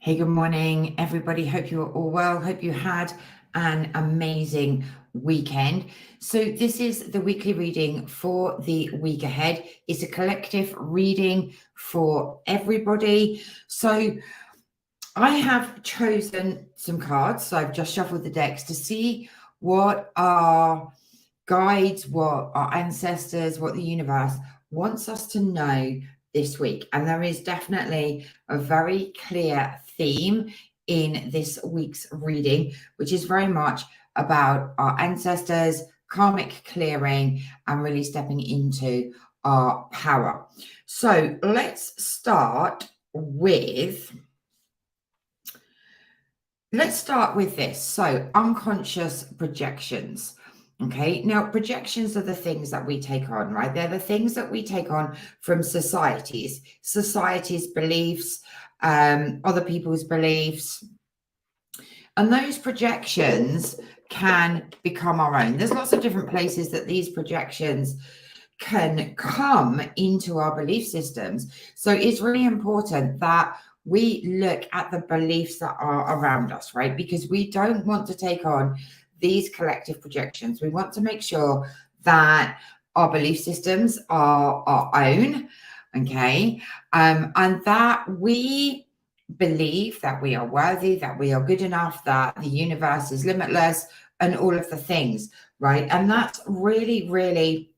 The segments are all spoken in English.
Hey, good morning, everybody. Hope you're all well. Hope you had an amazing weekend. So this is the weekly reading for the week ahead. It's a collective reading for everybody. So I have chosen some cards. So I've just shuffled the decks to see what our guides, what our ancestors, what the universe wants us to know this week. And there is definitely a very clear theme in this week's reading, which is very much about our ancestors, karmic clearing, and really stepping into our power. So let's start with this. So unconscious projections. Okay, now projections are the things that we take on, right? They're the things that we take on from society's beliefs, other people's beliefs. And those projections can become our own. There's lots of different places that these projections can come into our belief systems. So it's really important that we look at the beliefs that are around us, right? Because we don't want to take on these collective projections. We want to make sure that our belief systems are our own, okay? And that we believe that we are worthy, that we are good enough, that the universe is limitless, and all of the things, right? And that's really, really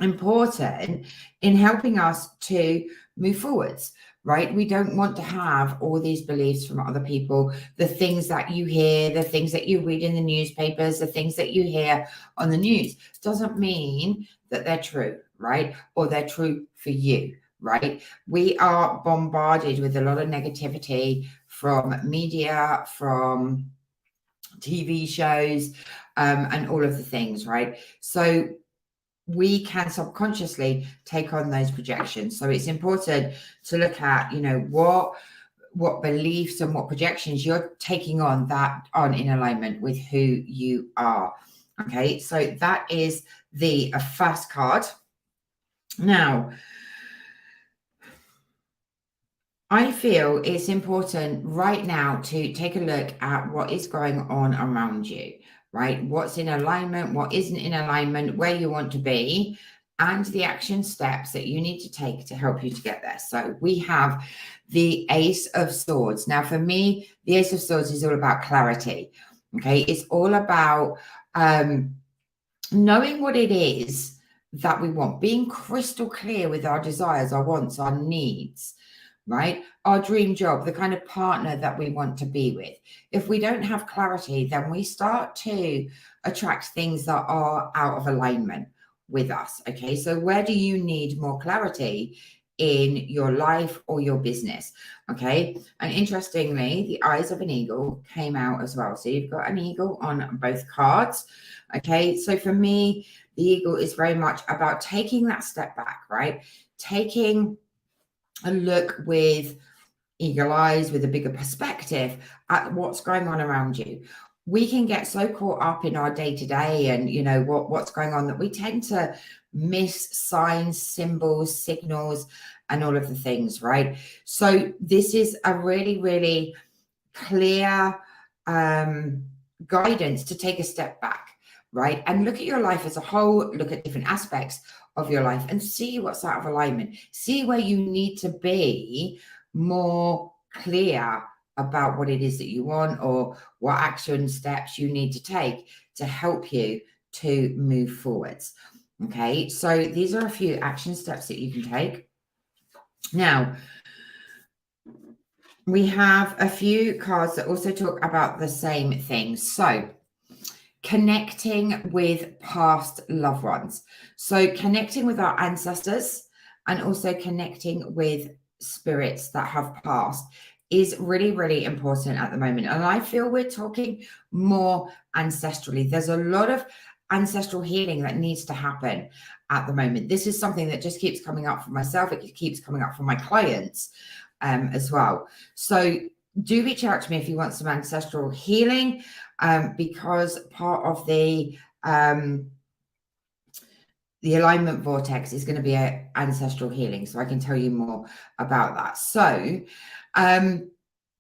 important in helping us to move forwards, right? We don't want to have all these beliefs from other people, the things that you hear, the things that you read in the newspapers, the things that you hear on the news. Doesn't mean that they're true, right? Or they're true for you, right? We are bombarded with a lot of negativity from media, from TV shows, and all of the things, right? So we can subconsciously take on those projections. So it's important to look at, what beliefs and what projections you're taking on that aren't in alignment with who you are. Okay, so that is the first card. Now, I feel it's important right now to take a look at what is going on around you, right? What's in alignment, what isn't in alignment, where you want to be, and the action steps that you need to take to help you to get there. So we have the Ace of Swords. Now, for me, the Ace of Swords is all about clarity. Okay, it's all about knowing what it is that we want, being crystal clear with our desires, our wants, our needs, right? Our dream job, the kind of partner that we want to be with. If we don't have clarity, then we start to attract things that are out of alignment with us. Okay, so where do you need more clarity in your life or your business? Okay, and interestingly, the eyes of an eagle came out as well. So you've got an eagle on both cards. Okay, so for me, the eagle is very much about taking that step back, right? Taking a look with eagle eyes, with a bigger perspective at what's going on around you. We can get so caught up in our day-to-day and what's going on that we tend to miss signs, symbols, signals, and all of the things, right? So this is a really, really clear guidance to take a step back, right? And look at your life as a whole, look at different aspects of your life and see what's out of alignment. See where you need to be more clear about what it is that you want or what action steps you need to take to help you to move forwards. Okay, so these are a few action steps that you can take. Now, we have a few cards that also talk about the same thing. So connecting with past loved ones. So connecting with our ancestors and also connecting with spirits that have passed is really, really important at the moment. And I feel we're talking more ancestrally. There's a lot of ancestral healing that needs to happen at the moment. This is something that just keeps coming up for myself. It keeps coming up for my clients as well. So do reach out to me if you want some ancestral healing, because part of the alignment vortex is going to be ancestral healing. So I can tell you more about that. So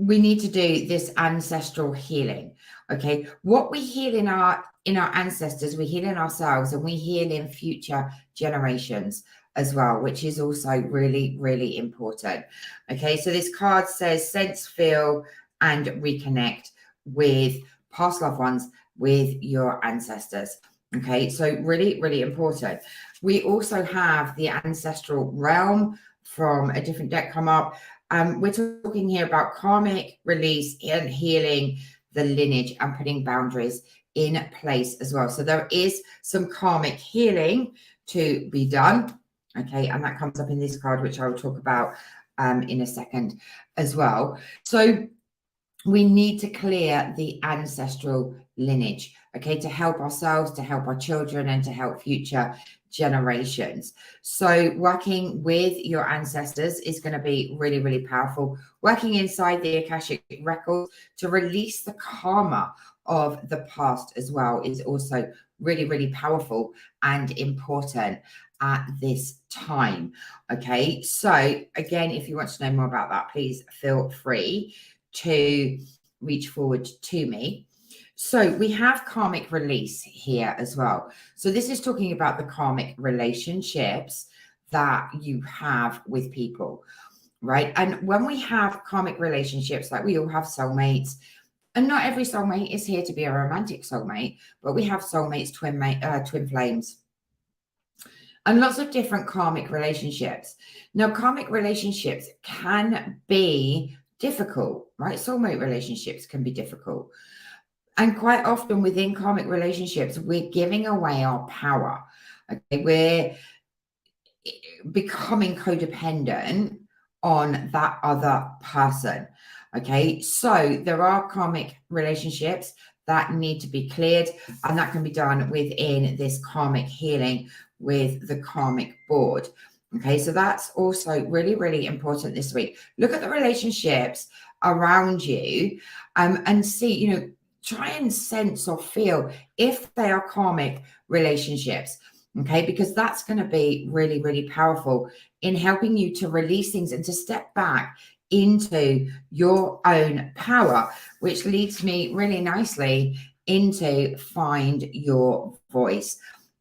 we need to do this ancestral healing. Okay, what we heal in our ancestors, we heal in ourselves, and we heal in future generations as well, which is also really, really important. Okay, so this card says sense, feel, and reconnect with past loved ones, with your ancestors. Okay, so really, really important. We also have the ancestral realm from a different deck come up. We're talking here about karmic release and healing the lineage and putting boundaries in place as well. So there is some karmic healing to be done. Okay, and that comes up in this card, which I will talk about in a second as well. So we need to clear the ancestral lineage, okay, to help ourselves, to help our children, and to help future generations. So working with your ancestors is going to be really, really powerful. Working inside the Akashic records to release the karma of the past as well is also really, really powerful and important at this time. Okay, so again, if you want to know more about that, please feel free to reach forward to me. So we have karmic release here as well. So this is talking about the karmic relationships that you have with people, right? And when we have karmic relationships, like we all have soulmates, and not every soulmate is here to be a romantic soulmate, but we have soulmates, twin flames, and lots of different karmic relationships. Now, karmic relationships can be difficult, right? Soulmate relationships can be difficult. And quite often within karmic relationships, we're giving away our power. Okay, we're becoming codependent on that other person. Okay, so there are karmic relationships that need to be cleared, and that can be done within this karmic healing with the karmic board. Okay, so that's also really, really important this week. Look at the relationships around you and see, try and sense or feel if they are karmic relationships. Okay, because that's going to be really, really powerful in helping you to release things and to step back into your own power, which leads me really nicely into find your voice.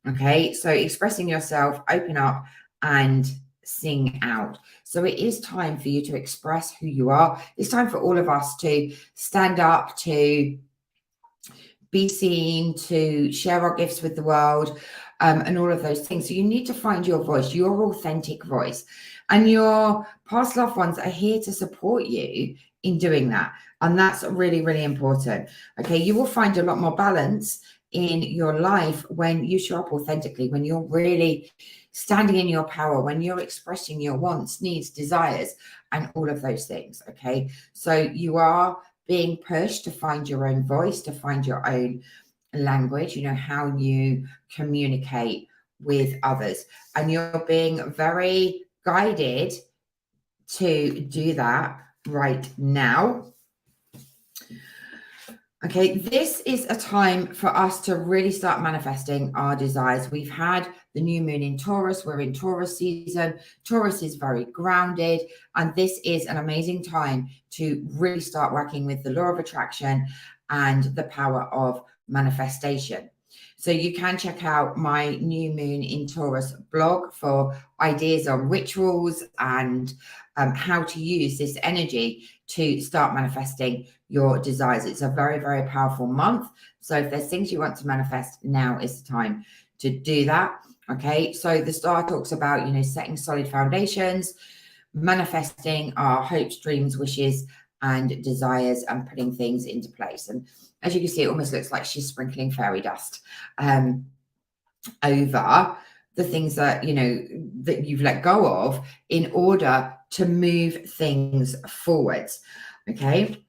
Okay, so expressing yourself, open up and sing out. So it is time for you to express who you are. It's time for all of us to stand up, to be seen, to share our gifts with the world, and all of those things. So you need to find your voice, your authentic voice. And your past loved ones are here to support you in doing that. And that's really, really important. Okay, you will find a lot more balance in your life when you show up authentically, when you're really standing in your power, when you're expressing your wants, needs, desires, and all of those things. Okay, so you are being pushed to find your own voice, to find your own language, how you communicate with others. And you're being very guided to do that right now. Okay, this is a time for us to really start manifesting our desires. We've had the new moon in Taurus. We're in Taurus season. Taurus is very grounded, and this is an amazing time to really start working with the law of attraction and the power of manifestation. So you can check out my new moon in Taurus blog for ideas on rituals and how to use this energy to start manifesting your desires. It's a very, very powerful month. So if there's things you want to manifest, now is the time to do that. Okay, so the star talks about, setting solid foundations, manifesting our hopes, dreams, wishes, and desires, and putting things into place. And as you can see, it almost looks like she's sprinkling fairy dust over the things that that you've let go of in order to move things forwards. Okay,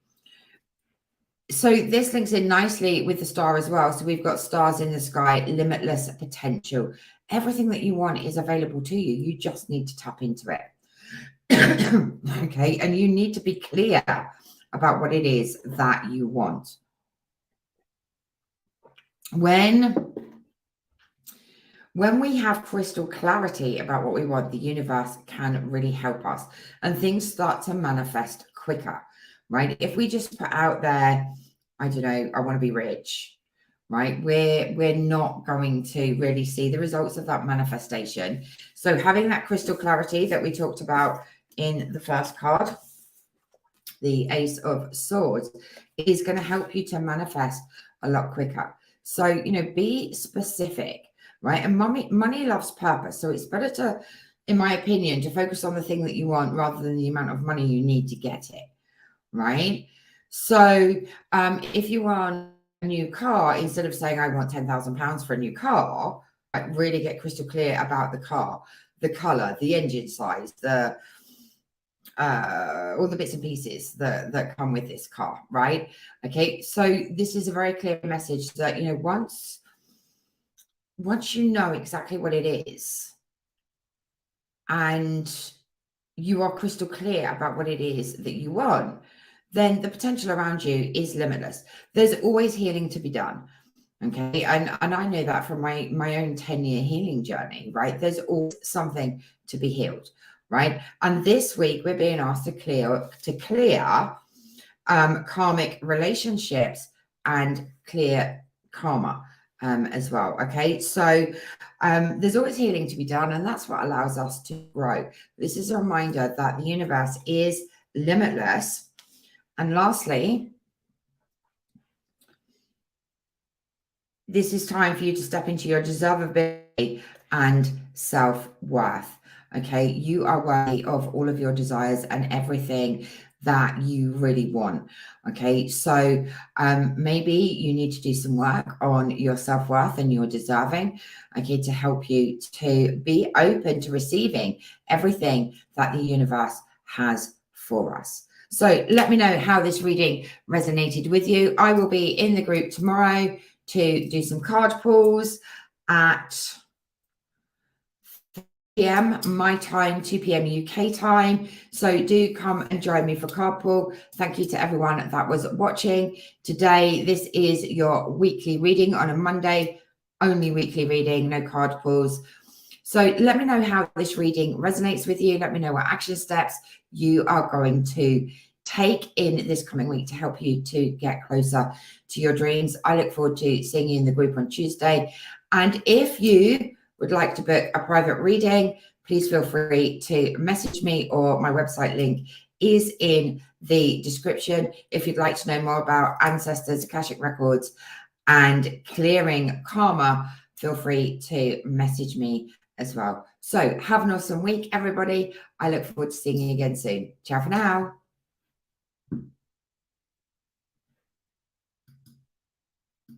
so this links in nicely with the star as well. So we've got stars in the sky, limitless potential. Everything that you want is available to you. You just need to tap into it. Okay, and you need to be clear about what it is that you want. When we have crystal clarity about what we want, the universe can really help us and things start to manifest quicker, right? If we just put out there, I don't know, I want to be rich, right? We're not going to really see the results of that manifestation. So having that crystal clarity that we talked about in the first card, the Ace of Swords, is going to help you to manifest a lot quicker. So, you know, be specific, right? And money loves purpose. So it's better to, in my opinion, to focus on the thing that you want rather than the amount of money you need to get it, right? So if you want a new car, instead of saying I want £10,000 for a new car, like really get crystal clear about the car, the color, the engine size, the all the bits and pieces that come with this car, right? Okay, so this is a very clear message that, you know, once you know exactly what it is and you are crystal clear about what it is that you want, then the potential around you is limitless. There's always healing to be done. Okay. And I know that from my own 10-year healing journey, right? There's always something to be healed, right? And this week we're being asked to clear karmic relationships and clear karma as well. Okay. So there's always healing to be done, and that's what allows us to grow. This is a reminder that the universe is limitless. And lastly, this is time for you to step into your deservability and self-worth. Okay, you are worthy of all of your desires and everything that you really want. Okay, so maybe you need to do some work on your self-worth and your deserving, okay, to help you to be open to receiving everything that the universe has for us. So let me know how this reading resonated with you. I will be in the group tomorrow to do some card pulls at 3 p.m. my time, 2 p.m. UK time. So do come and join me for card pull. Thank you to everyone that was watching today. This is your weekly reading on a Monday, only weekly reading, no card pulls. So let me know how this reading resonates with you. Let me know what action steps you are going to take in this coming week to help you to get closer to your dreams. I look forward to seeing you in the group on Tuesday. And if you would like to book a private reading, please feel free to message me, or my website link is in the description. If you'd like to know more about ancestors, Akashic records, and clearing karma, feel free to message me as well. So have an awesome week, everybody. I look forward to seeing you again soon. Ciao for now.